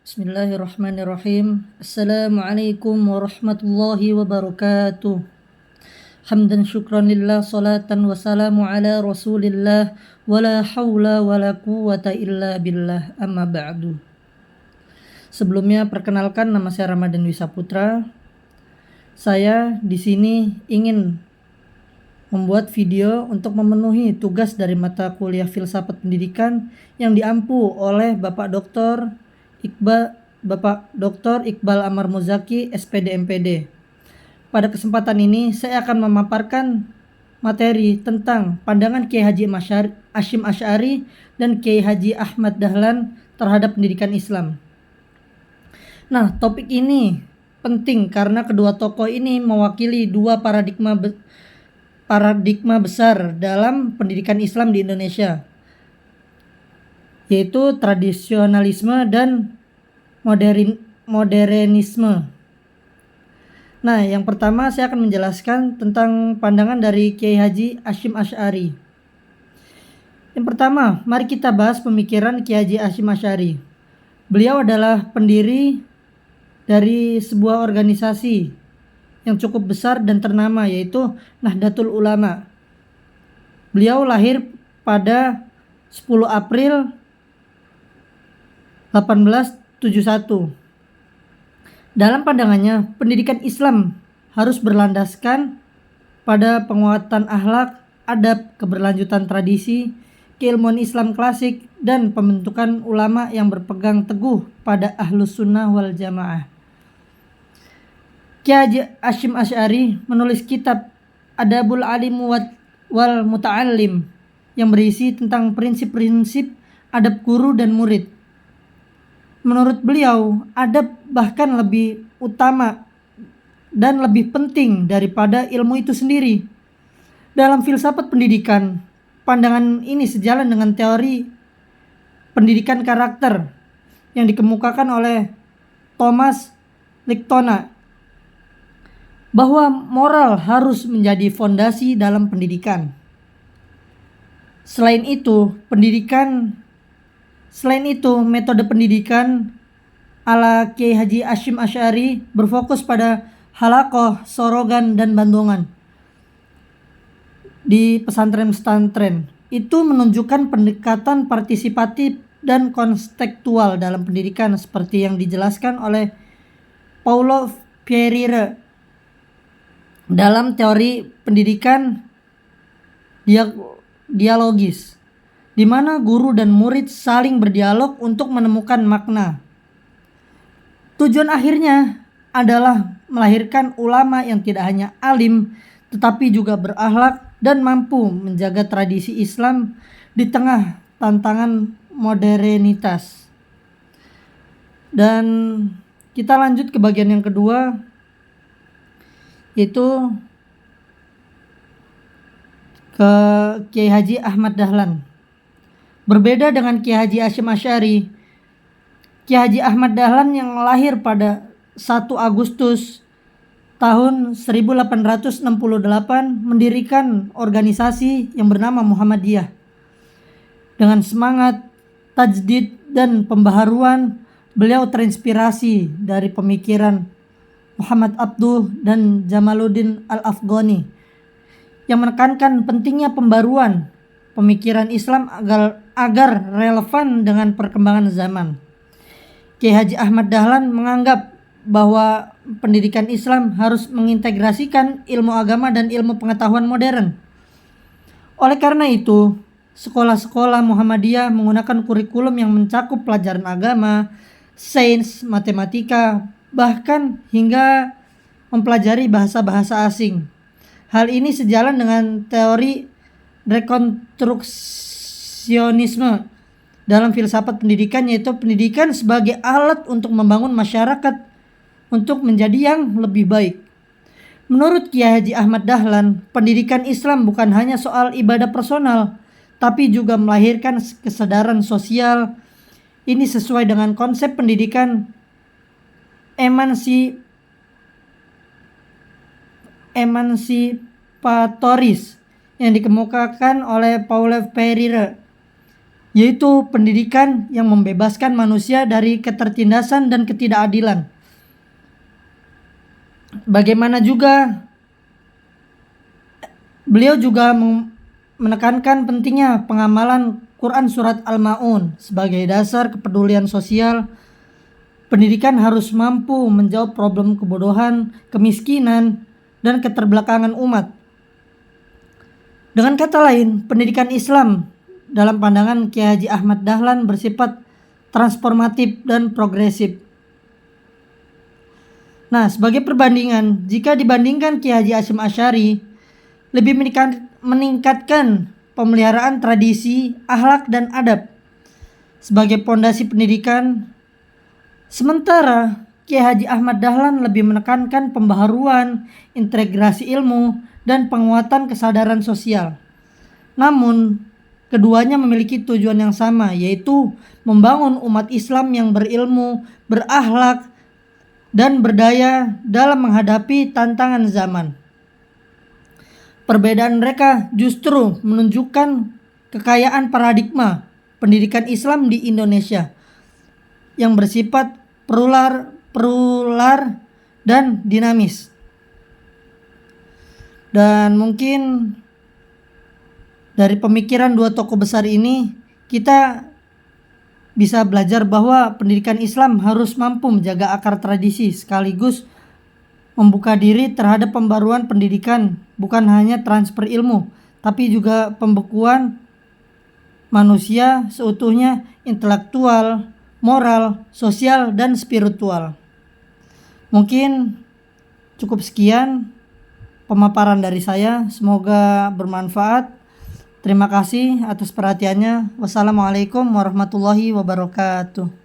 Bismillahirrahmanirrahim. Assalamualaikum warahmatullahi wabarakatuh. Hamdan syukran lillah, salatan wassalamu ala rasulillah, wala hawla wala quwata illa billah, amma ba'du. Sebelumnya perkenalkan, nama saya Ramadan Wisaputra. Saya di sini ingin membuat video untuk memenuhi tugas dari mata kuliah Filsafat Pendidikan yang diampu oleh Bapak Dr. Iqbal Amar Muzaki, SPD MPD. Pada kesempatan ini saya akan memaparkan materi tentang pandangan Kiai Haji Hasyim Asy'ari dan Kiai Haji Ahmad Dahlan terhadap pendidikan Islam. Nah, topik ini penting karena kedua tokoh ini mewakili dua paradigma besar dalam pendidikan Islam di Indonesia, yaitu tradisionalisme dan modernisme. Nah, yang pertama saya akan menjelaskan tentang pandangan dari Kiai Haji Hasyim Asy'ari. Yang pertama, mari kita bahas pemikiran Kiai Haji Hasyim Asy'ari. Beliau adalah pendiri dari sebuah organisasi yang cukup besar dan ternama, yaitu Nahdlatul Ulama. Beliau lahir pada 10 April 1871. Dalam pandangannya, pendidikan Islam harus berlandaskan pada penguatan akhlak, adab, keberlanjutan tradisi, keilmuan Islam klasik, dan pembentukan ulama yang berpegang teguh pada Ahlus Sunnah wal Jamaah. Kiai Haji Hasyim Asy'ari menulis kitab Adabul Alim wal Muta'allim yang berisi tentang prinsip-prinsip adab guru dan murid. Menurut beliau, adab bahkan lebih utama dan lebih penting daripada ilmu itu sendiri. Dalam filsafat pendidikan, pandangan ini sejalan dengan teori pendidikan karakter yang dikemukakan oleh Thomas Lictona, bahwa moral harus menjadi fondasi dalam pendidikan. Selain itu, metode pendidikan ala Kiai Haji Hasyim Asy'ari berfokus pada halaqah, sorogan, dan bandongan di pesantren-pesantren. Itu menunjukkan pendekatan partisipatif dan konstekstual dalam pendidikan seperti yang dijelaskan oleh Paulo Freire dalam teori pendidikan dialogis, di mana guru dan murid saling berdialog untuk menemukan makna. Tujuan akhirnya adalah melahirkan ulama yang tidak hanya alim, tetapi juga berakhlak dan mampu menjaga tradisi Islam di tengah tantangan modernitas. Dan kita lanjut ke bagian yang kedua, yaitu ke Kiai Haji Ahmad Dahlan. Berbeda dengan Kiai Haji Hasyim Asy'ari, Kiai Haji Ahmad Dahlan yang lahir pada 1 Agustus tahun 1868 mendirikan organisasi yang bernama Muhammadiyah. Dengan semangat tajdid dan pembaharuan, beliau terinspirasi dari pemikiran Muhammad Abduh dan Jamaluddin Al-Afghani yang menekankan pentingnya pembaruan pemikiran Islam agar relevan dengan perkembangan zaman. Kiai Haji Ahmad Dahlan menganggap bahwa pendidikan Islam harus mengintegrasikan ilmu agama dan ilmu pengetahuan modern. Oleh karena itu, sekolah-sekolah Muhammadiyah menggunakan kurikulum yang mencakup pelajaran agama, sains, matematika, bahkan hingga mempelajari bahasa-bahasa asing. Hal ini sejalan dengan teori rekonstruksionisme dalam filsafat pendidikan, yaitu pendidikan sebagai alat untuk membangun masyarakat untuk menjadi yang lebih baik. Menurut Kiai Haji Ahmad Dahlan, pendidikan Islam bukan hanya soal ibadah personal, tapi juga melahirkan kesadaran sosial. Ini sesuai dengan konsep pendidikan emansipatoris yang dikemukakan oleh Paulo Freire, yaitu pendidikan yang membebaskan manusia dari ketertindasan dan ketidakadilan. Bagaimana juga beliau juga menekankan pentingnya pengamalan Quran Surat Al-Ma'un sebagai dasar kepedulian sosial. Pendidikan harus mampu menjawab problem kebodohan, kemiskinan, dan keterbelakangan umat. Dengan kata lain, pendidikan Islam dalam pandangan Kiai Haji Ahmad Dahlan bersifat transformatif dan progresif. Nah, sebagai perbandingan, jika dibandingkan Kiai Haji Hasyim Asy'ari lebih meningkatkan pemeliharaan tradisi, akhlak, dan adab sebagai pondasi pendidikan, sementara Kiai Haji Ahmad Dahlan lebih menekankan pembaharuan, integrasi ilmu, dan penguatan kesadaran sosial. Namun, keduanya memiliki tujuan yang sama, yaitu membangun umat Islam yang berilmu, berakhlak, dan berdaya dalam menghadapi tantangan zaman. Perbedaan mereka justru menunjukkan kekayaan paradigma pendidikan Islam di Indonesia yang bersifat plural dan dinamis. Dan mungkin dari pemikiran dua tokoh besar ini kita bisa belajar bahwa pendidikan Islam harus mampu menjaga akar tradisi sekaligus membuka diri terhadap pembaruan pendidikan, bukan hanya transfer ilmu, tapi juga pembekuan manusia seutuhnya, intelektual, moral, sosial, dan spiritual. Mungkin cukup sekian pemaparan dari saya, semoga bermanfaat. Terima kasih atas perhatiannya. Wassalamualaikum warahmatullahi wabarakatuh.